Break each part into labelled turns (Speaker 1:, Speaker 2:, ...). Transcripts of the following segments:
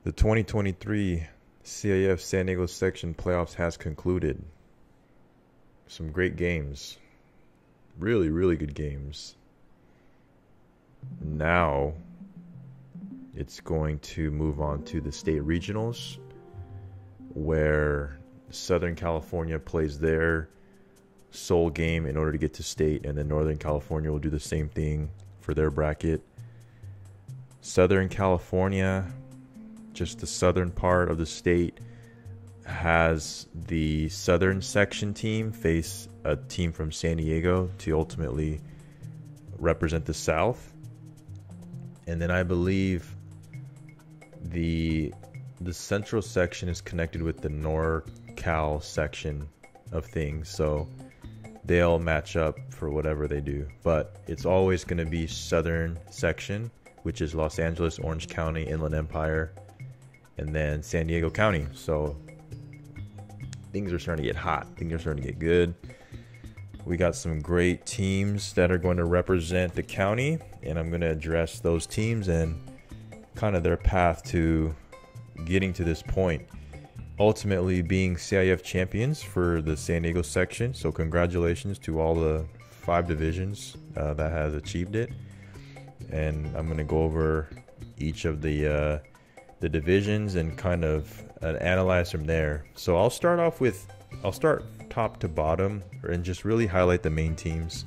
Speaker 1: The 2023 CIF San Diego section playoffs has concluded. Some great games. Really, really good games. Now it's going to move on to the state regionals, where Southern California plays their sole game in order to get to state, and then Northern California will do the same thing for their bracket. Southern California, just the southern part of the state, has the southern section team face a team from San Diego to ultimately represent the south. And then I believe the central section is connected with the NorCal section of things, so they'll match up for whatever they do. But it's always going to be southern section, which is Los Angeles, Orange County, Inland Empire, and then San Diego County. So things are starting to get hot. Things are starting to get good. We got some great teams that are going to represent the county, and I'm going to address those teams and kind of their path to getting to this point, ultimately being CIF champions for the San Diego section. So congratulations to all the 5 divisions that has achieved it. And I'm going to go over each of the divisions and kind of analyze from there. So I'll start top to bottom and just really highlight the main teams.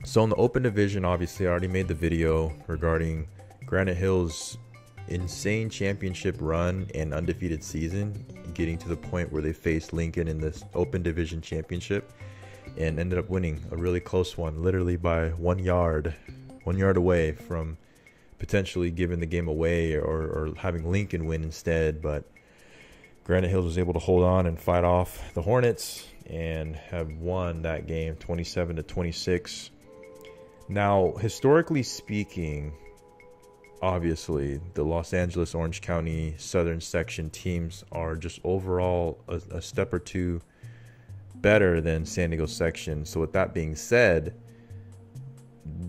Speaker 1: So in the open division, obviously I already made the video regarding Granite Hill's insane championship run and undefeated season, getting to the point where they faced Lincoln in this open division championship and ended up winning a really close one, literally by 1 yard away from potentially giving the game away or having Lincoln win instead. But Granite Hills was able to hold on and fight off the Hornets and have won that game 27-26. Now, historically speaking, obviously the Los Angeles, Orange County, Southern section teams are just overall a step or two better than San Diego section. So with that being said,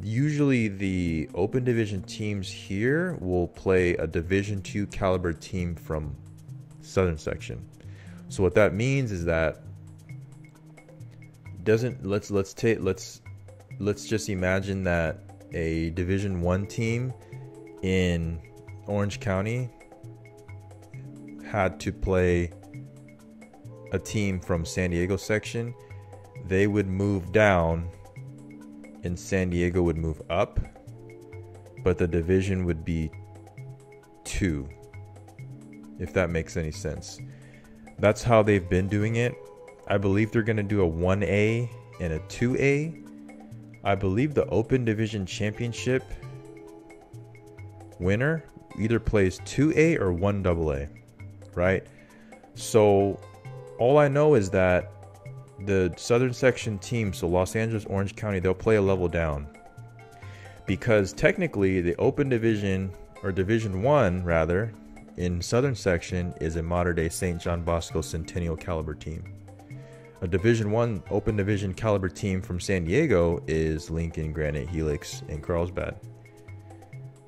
Speaker 1: usually the open division teams here will play a Division II caliber team from Southern section. So what that means is that let's just imagine that a Division I team in Orange County had to play a team from San Diego section. They would move down and San Diego would move up, but the division would be 2, if that makes any sense. That's how they've been doing it. I believe they're going to do a 1A and a 2A. I believe the open division championship winner either plays 2A or 1AA, right? So all I know is that the southern section team, so Los Angeles, Orange County, they'll play a level down, because technically the open division, or Division I rather, in southern section is a modern day St. John Bosco Centennial caliber team. A Division I open division caliber team from San Diego is Lincoln, Granite, Helix, and Carlsbad.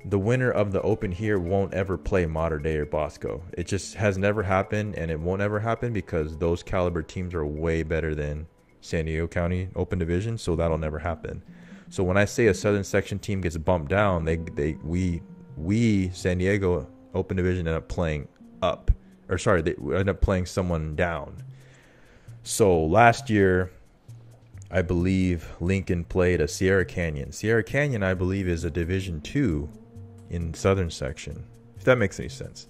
Speaker 1: The winner of the open here won't ever play Mater Dei or Bosco. It just has never happened, and it won't ever happen because those caliber teams are way better than San Diego County open division, so that'll never happen. So when I say a southern section team gets bumped down, we San Diego open division end up playing up, or sorry, they end up playing someone down. So last year, I believe Lincoln played a Sierra Canyon. Sierra Canyon, I believe, is a Division II in southern section, if that makes any sense.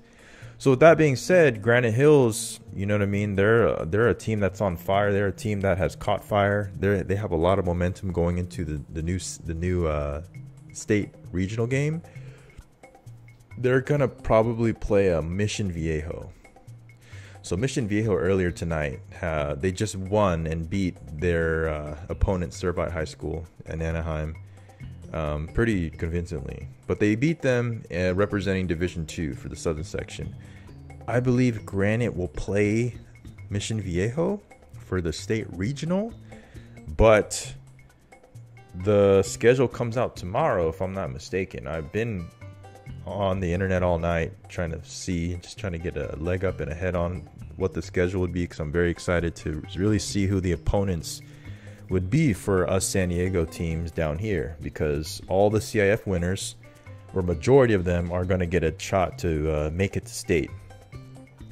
Speaker 1: So with that being said, Granite Hills, you know what I mean, they're a team that's on fire. They're a team that has caught fire. They have a lot of momentum going into the new state regional game. They're gonna probably play a Mission Viejo. So Mission Viejo earlier tonight, they just won and beat their opponent, Servite High School in Anaheim, pretty convincingly. But they beat them, representing Division II for the southern section. I believe Granite will play Mission Viejo for the state regional, but the schedule comes out tomorrow, if I'm not mistaken. I've been on the internet all night trying to get a leg up and a head on what the schedule would be, because I'm very excited to really see who the opponents would be for us San Diego teams down here, because all the CIF winners, or majority of them, are going to get a shot to make it to state.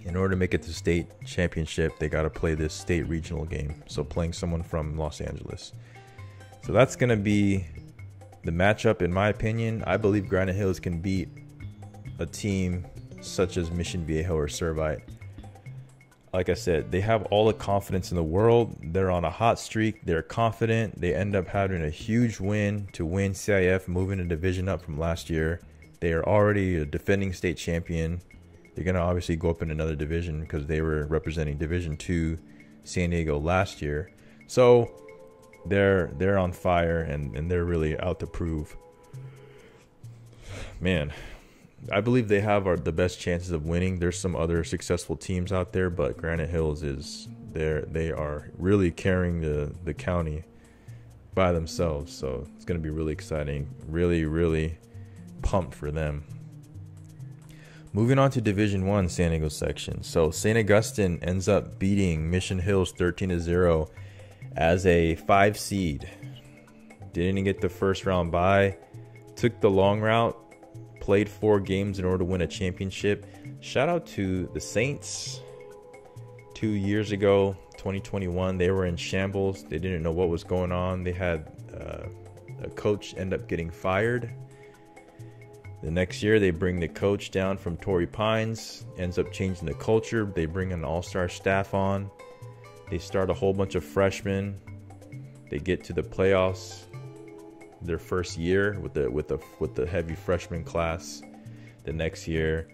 Speaker 1: In order to make it to state championship, they got to play this state regional game, so playing someone from Los Angeles. So that's going to be the matchup. In my opinion, I believe Granite Hills can beat a team such as Mission Viejo or Servite. Like I said, they have all the confidence in the world. They're on a hot streak. They're confident. They end up having a huge win to win CIF, moving a division up from last year. They are already a defending state champion. They're going to obviously go up in another division because they were representing Division 2 San Diego last year. So they're on fire, and they're really out to prove. Man, I believe they have the best chances of winning. There's some other successful teams out there, but Granite Hills they are really carrying the county by themselves. So it's going to be really exciting. Really, really pumped for them. Moving on to Division 1 San Diego section. So St. Augustine ends up beating Mission Hills 13-0 as a 5 seed. Didn't get the first round bye. Took the long route. Played 4 games in order to win a championship. Shout out to the Saints. 2 years ago, 2021, they were in shambles. They didn't know what was going on. They had a coach end up getting fired. The next year, they bring the coach down from Torrey Pines. Ends up changing the culture. They bring an all-star staff on. They start a whole bunch of freshmen. They get to the playoffs their first year with the heavy freshman class. The next year,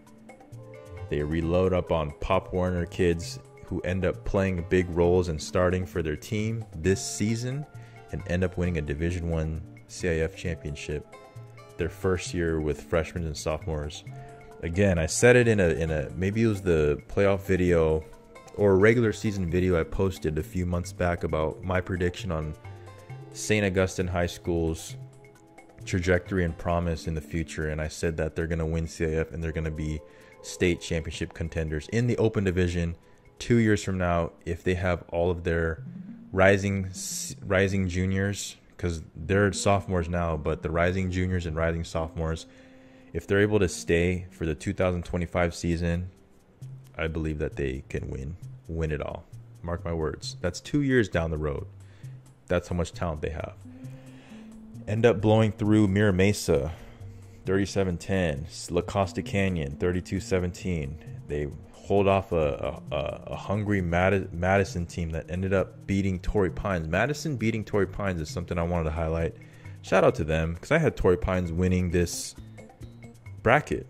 Speaker 1: they reload up on Pop Warner kids who end up playing big roles and starting for their team this season, and end up winning a Division 1 CIF championship their first year with freshmen and sophomores. Again, I said it in a maybe it was the playoff video or a regular season video I posted a few months back about my prediction on St. Augustine High School's trajectory and promise in the future, and I said that they're going to win CIF and they're going to be state championship contenders in the open division 2 years from now if they have all of their rising juniors, because they're sophomores now, but the rising juniors and rising sophomores, if they're able to stay for the 2025 season, I believe that they can win it all. Mark my words. That's 2 years down the road. That's how much talent they have. End up blowing through Mira Mesa 37-10, La Costa Canyon 32-17. They hold off a hungry Madison team that ended up beating Torrey Pines. Madison beating Torrey Pines is something I wanted to highlight. Shout out to them, because I had Torrey Pines winning this bracket.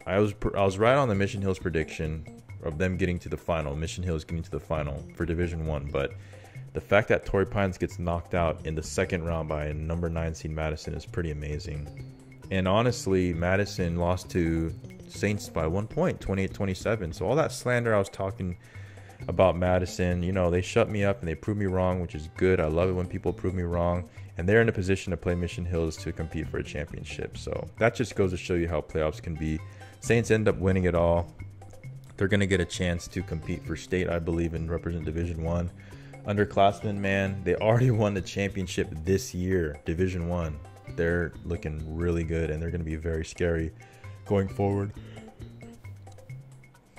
Speaker 1: I was right on the Mission Hills prediction of them getting to the final. Mission Hills getting to the final for Division 1, but the fact that Torrey Pines gets knocked out in the second round by a number 9 seed Madison is pretty amazing. And honestly, Madison lost to Saints by 1 point, 28-27. So all that slander I was talking about Madison, they shut me up and they proved me wrong, which is good. I love it when people prove me wrong. And they're in a position to play Mission Hills to compete for a championship. So that just goes to show you how playoffs can be. Saints end up winning it all. They're going to get a chance to compete for state, I believe, and represent Division 1. Underclassmen, man, they already won the championship this year, Division 1. They're looking really good, and they're going to be very scary going forward.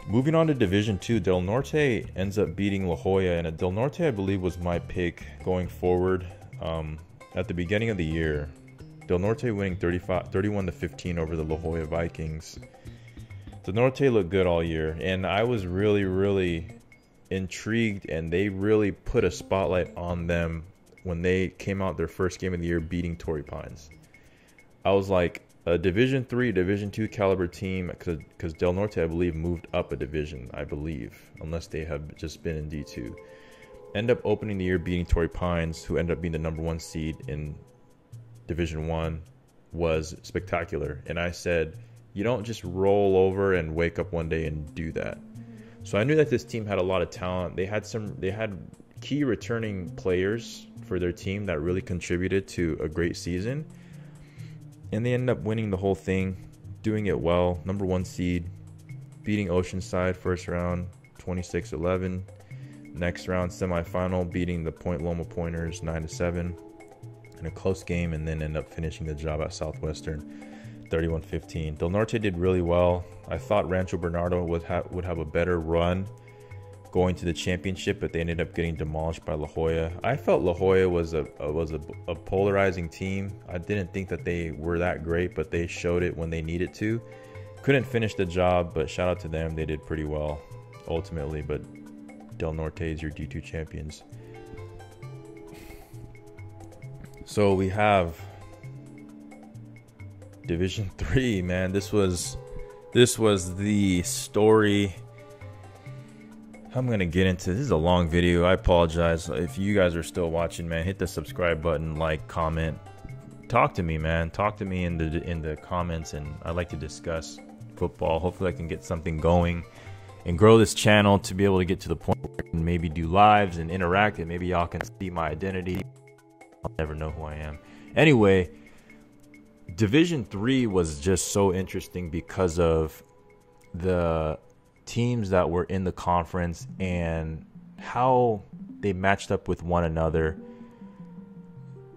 Speaker 1: Moving on to Division 2, Del Norte ends up beating La Jolla, and Del Norte, I believe, was my pick going forward. At the beginning of the year, Del Norte winning 31-15 over the La Jolla Vikings. Del Norte looked good all year, and I was really, really intrigued, and they really put a spotlight on them when they came out their first game of the year beating Torrey Pines. I was like, a Division 3, Division 2 caliber team, because Del Norte, I believe, moved up a division, I believe, unless they have just been in D2. End up opening the year beating Torrey Pines, who ended up being the number 1 seed in Division 1, was spectacular. And I said, you don't just roll over and wake up one day and do that. So I knew that this team had a lot of talent. They had key returning players for their team that really contributed to a great season. And they ended up winning the whole thing. doing it well. Number 1 seed, beating Oceanside first round 26-11. Next round semifinal, beating the Point Loma Pointers 9-7 in a close game, and then end up finishing the job at Southwestern 31-15. Del Norte did really well. I thought Rancho Bernardo would have a better run going to the championship, but they ended up getting demolished by La Jolla. I felt La Jolla was a polarizing team. I didn't think that they were that great, but they showed it when they needed to. Couldn't finish the job, but shout out to them. They did pretty well ultimately, but Del Norte is your D2 champions. So we have Division 3, man. This was the story. I'm going to get into this. Is a long video. I apologize. If you guys are still watching, man, hit the subscribe button, like, comment. Talk to me, man. Talk to me in the comments, and I'd like to discuss football. Hopefully I can get something going and grow this channel to be able to get to the point where I can maybe do lives and interact, and maybe y'all can see my identity. I'll never know who I am. Anyway, Division 3 was just so interesting because of the teams that were in the conference and how they matched up with one another.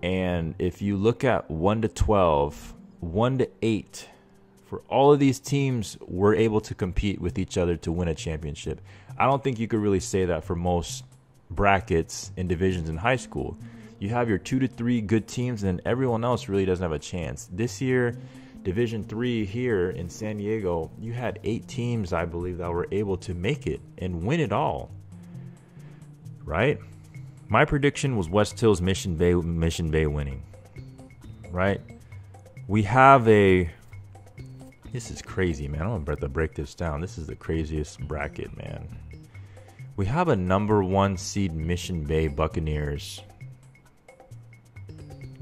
Speaker 1: And if you look at 1-12, 1-8, for all of these teams were able to compete with each other to win a championship. I don't think you could really say that for most brackets and divisions in high school. You have your 2 to 3 good teams, and everyone else really doesn't have a chance. This year, Division 3 here in San Diego, you had 8 teams, I believe, that were able to make it and win it all. Right? My prediction was West Hills, Mission Bay winning. Right? We have a... This is crazy, man. I'm about to break this down. This is the craziest bracket, man. We have a number 1 seed Mission Bay Buccaneers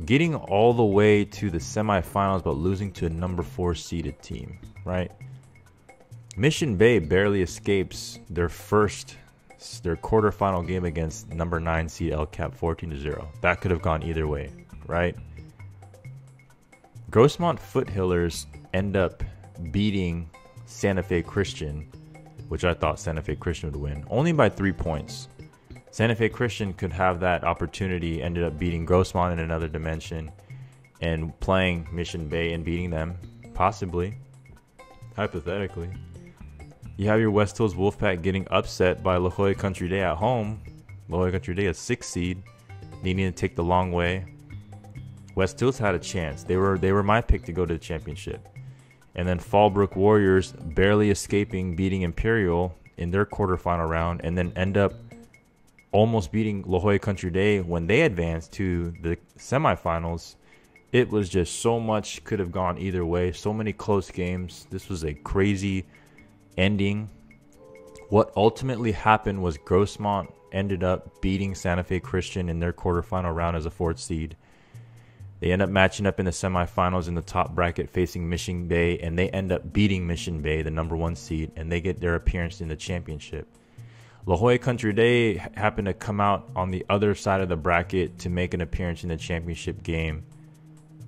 Speaker 1: getting all the way to the semifinals, but losing to a number 4 seeded team, right? Mission Bay barely escapes their quarterfinal game against number 9 seed El Cap 14-0. That could have gone either way, right? Grossmont Foothillers end up beating Santa Fe Christian, which I thought Santa Fe Christian would win, only by 3 points. Santa Fe Christian could have that opportunity, ended up beating Grossmont in another dimension and playing Mission Bay and beating them, possibly, hypothetically. You have your West Hills Wolfpack getting upset by La Jolla Country Day at home. La Jolla Country Day, a 6th seed, needing to take the long way. West Hills had a chance. They were my pick to go to the championship. And then Fallbrook Warriors barely escaping beating Imperial in their quarterfinal round, and then end up almost beating La Jolla Country Day when they advanced to the semifinals. It was just so much could have gone either way. So many close games. This was a crazy ending. What ultimately happened was Grossmont ended up beating Santa Fe Christian in their quarterfinal round as a 4th seed. They end up matching up in the semifinals in the top bracket facing Mission Bay, and they end up beating Mission Bay, the number 1 seed, and they get their appearance in the championship. La Jolla Country Day happened to come out on the other side of the bracket to make an appearance in the championship game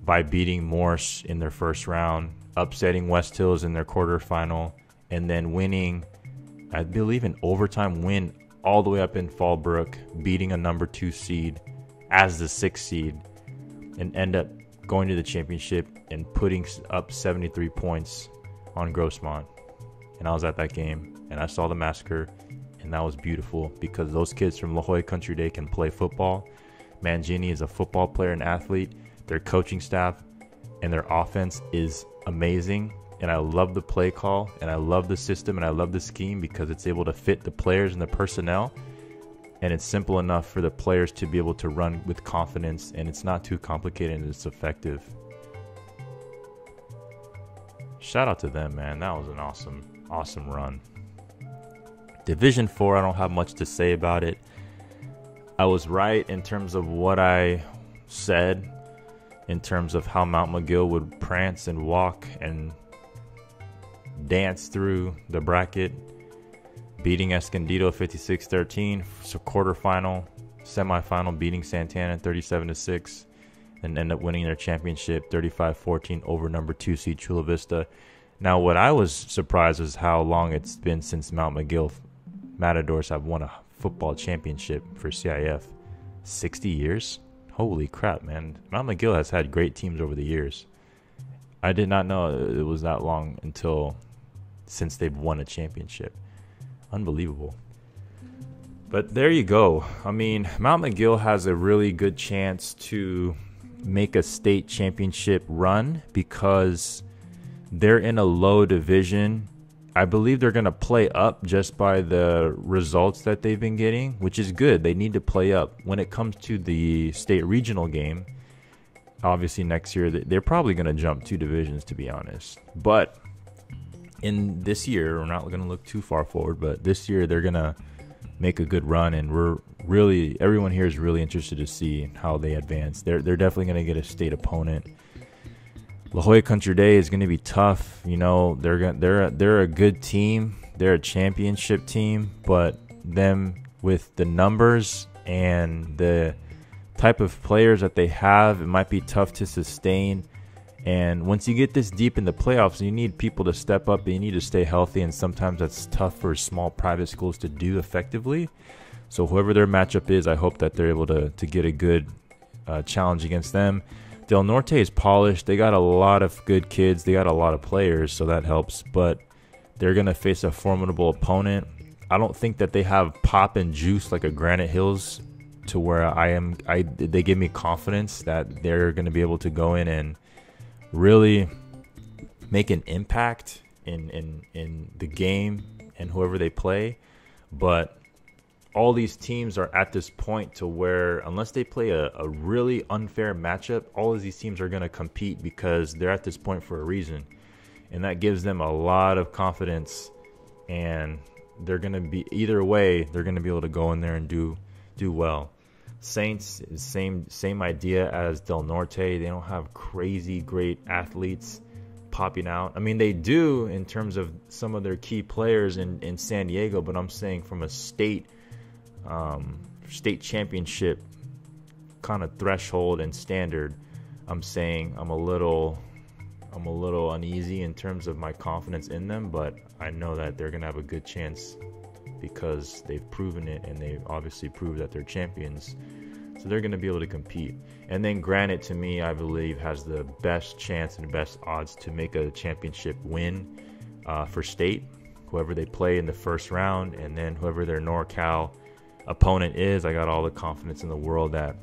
Speaker 1: by beating Morse in their first round, upsetting West Hills in their quarterfinal, and then winning, I believe, an overtime win all the way up in Fallbrook, beating a number 2 seed as the 6th seed, and end up going to the championship and putting up 73 points on Grossmont. And I was at that game, and I saw the massacre. And that was beautiful because those kids from La Jolla Country Day can play football. Mangini is a football player and athlete. Their coaching staff and their offense is amazing. And I love the play call, and I love the system, and I love the scheme because it's able to fit the players and the personnel. And it's simple enough for the players to be able to run with confidence, and it's not too complicated, and it's effective. Shout out to them, man. That was an awesome run. Division 4, I don't have much to say about it. I was right in terms of what I said, in terms of how Mount McGill would prance and walk and dance through the bracket, beating Escondido 56-13, so quarterfinal, semifinal, beating Santana 37-6, and end up winning their championship 35-14 over number 2 seed Chula Vista. Now, what I was surprised was how long it's been since Mount McGill Matadors have won a football championship for CIF. 60 years? Holy crap, man. Mount McGill has had great teams over the years. I did not know it was that long since they've won a championship. Unbelievable. But there you go. I mean, Mount McGill has a really good chance to make a state championship run because they're in a low division. I believe they're going to play up just by the results that they've been getting, which is good. They need to play up. When it comes to the state regional game, obviously next year, they're probably going to jump 2 divisions, to be honest. But in this year, we're not going to look too far forward, but this year they're going to make a good run, and everyone here is really interested to see how they advance. They're definitely going to get a state opponent. La Jolla Country Day is going to be tough. You know, they're a good team. They're a championship team, but them with the numbers and the type of players that they have, it might be tough to sustain. And once you get this deep in the playoffs, you need people to step up and you need to stay healthy, and sometimes that's tough for small private schools to do effectively. So whoever their matchup is, I hope that they're able to get a good challenge against them. Del Norte is polished. They got a lot of good kids. They got a lot of players, so that helps. But they're going to face a formidable opponent. I don't think that they have pop and juice like a Granite Hills, to where they give me confidence that they're going to be able to go in and really make an impact in the game and whoever they play. But all these teams are at this point to where unless they play a really unfair matchup, all of these teams are going to compete because they're at this point for a reason. And that gives them a lot of confidence, and they're going to be, either way, they're going to be able to go in there and do well. Saints, same idea as Del Norte. They don't have crazy great athletes popping out. I mean, they do in terms of some of their key players in San Diego, but I'm saying from a state championship kind of threshold and standard, I'm saying I'm a little uneasy in terms of my confidence in them, but I know that they're gonna have a good chance because they've proven it, and they've obviously proved that they're champions, so they're going to be able to compete. And then Granite, to me, I believe has the best chance and best odds to make a championship win for state, whoever they play in the first round, and then whoever their NorCal opponent is. I got all the confidence in the world that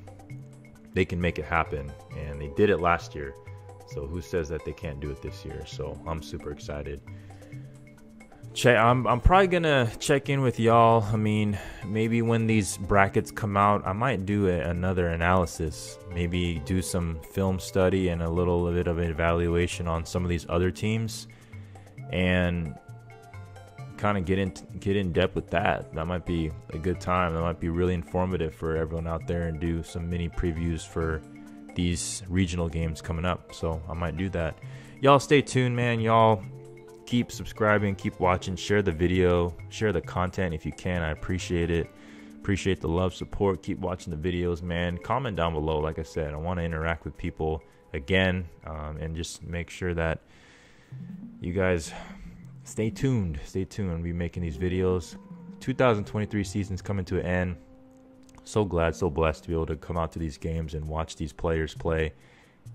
Speaker 1: they can make it happen, and they did it last year, so who says that they can't do it this year? So I'm super excited. I'm probably gonna check in with y'all. I mean, maybe when these brackets come out, I might do another analysis, maybe do some film study and a little bit of an evaluation on some of these other teams, and kind of get in depth with that. That might be a good time. That might be really informative for everyone out there, and do some mini previews for these regional games coming up. So I might do that. Y'all stay tuned, man. Y'all keep subscribing, keep watching, share the video, share the content if you can. I appreciate it. Appreciate the love, support. Keep watching the videos, man. Comment down below. Like I said, I want to interact with people again, and just make sure that you guys stay tuned. I'll be making these videos. 2023 season's coming to an end. So glad, so blessed to be able to come out to these games and watch these players play,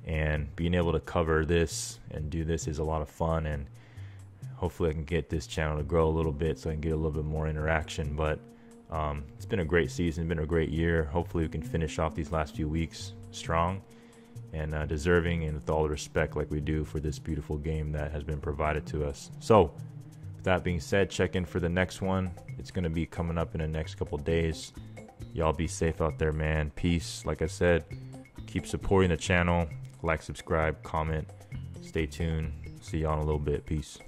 Speaker 1: and being able to cover this and do this is a lot of fun, and hopefully I can get this channel to grow a little bit so I can get a little bit more interaction. But it's been a great season, been a great year. Hopefully we can finish off these last few weeks strong and deserving, and with all the respect like we do for this beautiful game that has been provided to us. So with that being said, check in for the next one. It's going to be coming up in the next couple days. Y'all be safe out there, man. Peace. Like I said, keep supporting the channel. Like, subscribe, comment. Stay tuned. See y'all in a little bit. Peace.